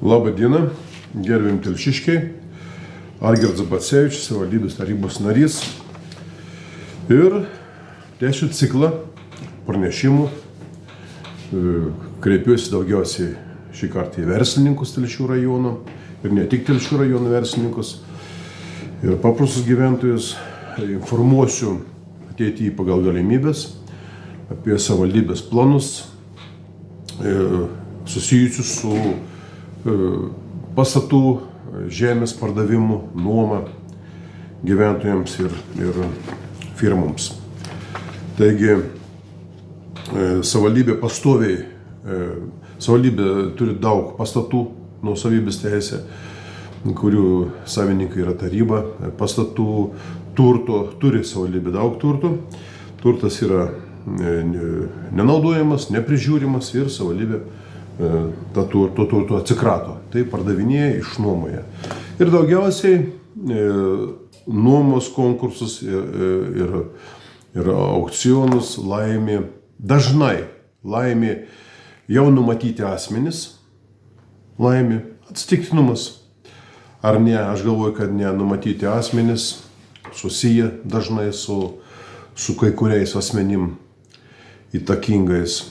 Labą dieną, gerbiami telšiškiai, Algirdas Bacevičius, savivaldybės tarybos narys. Ir tęsiu ciklą pranešimų. Kreipiuosi daugiausiai šį kartą į verslininkus Telšių rajono ir ne tik Telšių rajono verslininkus ir paprastus gyventojus. Informuosiu ateityje pagal galimybės apie savivaldybės planus susijusius su pastatų, žemės pardavimu, nuoma gyventojams ir firmoms. Taigi, savivaldybė pastoviai, savivaldybė turi daug pastatų, nuosavybės teisė, kurių savininkai yra taryba, pastatų, turto, turi savivaldybė daug turto. Turtas yra nenaudojamas, neprižiūrimas ir savivaldybė to turto atsikrato. Tai pardavinėja, išnuomoja. Ir daugiausiai nuomos konkursus ir aukcionus laimė, dažnai laimė jau numatyti asmenys, laimė atsitiktinumas. Ar ne, aš galvoju, kad ne numatyti asmenys susiję dažnai su kai kuriais asmenim įtakingais.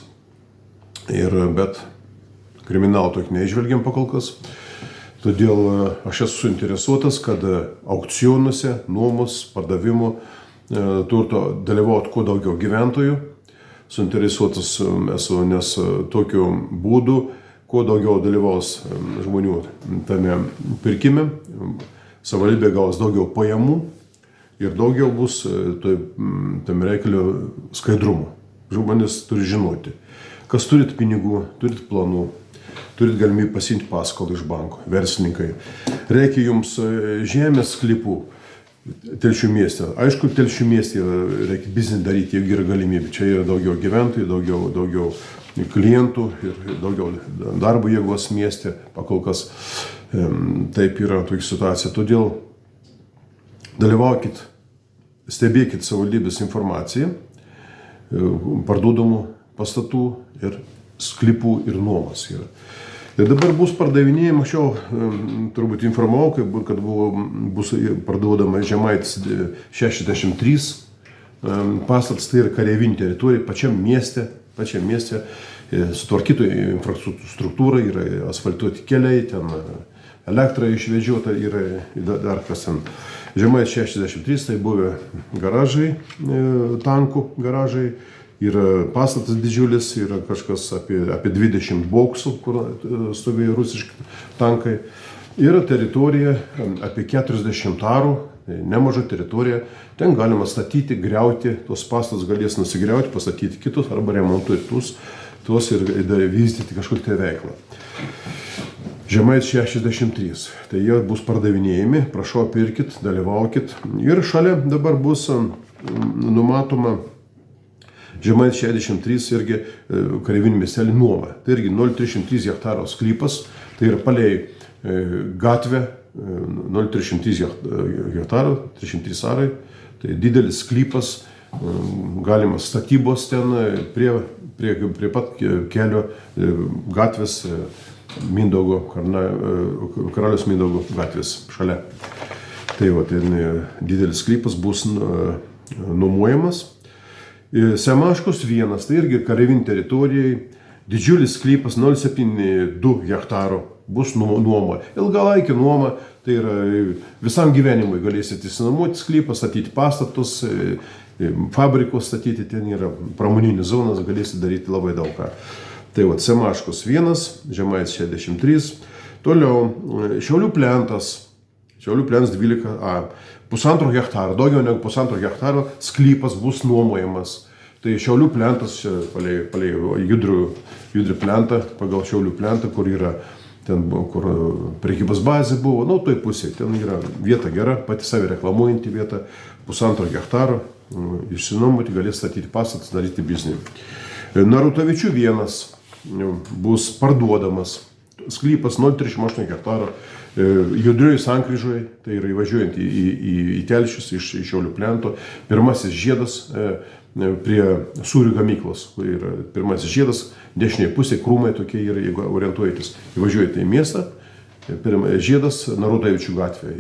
Bet kriminalų tokį neižvelgiam pakolkas. Todėl aš esu suinteresuotas, kad aukcionuose, nuomos, pardavimo turto dalyvautų kuo daugiau gyventojų. Suinteresuotas esu, nes tokiu būdu kuo daugiau dalyvaus žmonių tame pirkime, savivaldybė gaus daugiau pajamų ir daugiau bus tam reikalio skaidrumo. Žmonės turi žinoti, kas turit pinigų, turit planų, turit galimybę pasiimti paskolą iš banko, verslininkai. Reikia jums žemės sklypų Telšių mieste. Aišku, Telšių mieste reikia biznį daryti, jeigu yra galimybė. Čia yra daugiau gyventojų, daugiau klientų ir daugiau darbo jėgos mieste. Pakol kas taip yra tokia situacija. Todėl dalyvaukit, stebėkit savivaldybės informaciją, parduodamų pastatų ir sklypų ir nuomas yra. Ir dabar bus pardavinėjama, anksčiau turbūt informavau, kad bus parduodama Žemaitis 63 pastatas, tai yra kareivinė teritorija, pačiam mieste, sutvarkyta infrastruktūra, yra asfaltuoti keliai, ten elektra išvežiota, yra dar kas ten. Žemaitis 63, tai buvę garažai, tankų garažai. Yra pastatas didžiulis, yra kažkas apie 20 boksų, kur stovėjo rusiški tankai. Yra teritorija apie 40 arų, nemaža teritorija. Ten galima statyti, griauti, tos pastatus galės nusigriauti, pastatyti kitus arba remontuoti tuos ir vystyti kažkokią veiklą. Žemaitis 63, tai jie bus pardavinėjami, prašau pirkit, dalyvaukit. Ir šalia dabar bus numatoma Žemaitis 63 irgi kareivinį miestelį nuoma. Tai irgi 0,303 hektaro sklypas, tai yra palei gatvę 0,303 hektaro, 303 arai. Tai didelis sklypas, galimas statybos ten prie pat kelio gatvės Karaliaus Mindaugo gatvės šalia. Tai didelis sklypas bus nuomojamas. Semaškos 1, tai irgi kareivinė teritorijai, didžiulis sklypas 0,72 hektaro bus nuoma. Ilgalaikė nuoma, tai yra visam gyvenimui galėsite išsinuomoti sklypą, statyti pastatus, fabrikus statyti, ten yra pramoninis zonas, galėsite daryti labai daug ką. Tai Semaškos 1, Žemaitis 63, toliau Šiaulių plentas 12A. 1,5 hektaro, daugiau negu 1,5 hektaro sklypas bus nuomojamas. Tai Šiaulių plentas, palei judrį plentą, pagal Šiaulių plentą, kur yra ten, kur prekybos bazė buvo, toj pusėje, ten yra vieta gera, pati savi reklamuojanti vieta, 1,5 hektaro, išsinuomoti, galės statyti pastatus, daryti biznį. Narutavičių 1 bus parduodamas, sklypas 0,38 hektaro, Judrioj sankryžoje, tai yra įvažiuojant į Telšius iš Šiaulių plento, pirmasis žiedas prie sūrių gamyklos, kur yra pirmasis žiedas, dešinėje pusėje krūmai tokie yra, jeigu orientuojatės, įvažiuojate į miestą, pirmas žiedas Narutavičių gatvė,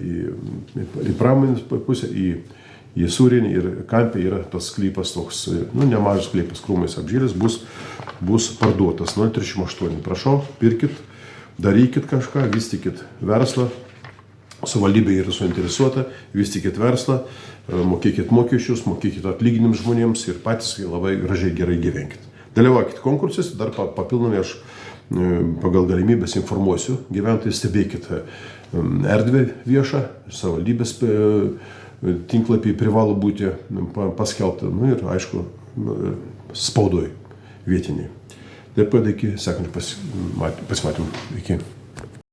į pramonės pusę, į Sūrinį ir kampė yra tas sklypas toks, nemažas sklypas, krūmais apžėlęs, bus parduotas 038. Prašau, pirkit, darykit kažką, vystykit verslą, savivaldybė yra suinteresuota, vystykit verslą, mokėkit mokesčius, mokėkit atlyginimus žmonėms ir patys labai gražiai gerai gyvenkit. Dalyvaukit konkursus, dar papildomai aš pagal galimybės informuosiu gyventojus, stebėkit erdvę viešą, savivaldybės tinklapį privalo būti paskelbta, ir aišku, spaudoj vietiniai. Taip pat iki sekančių pasimatymų. Iki.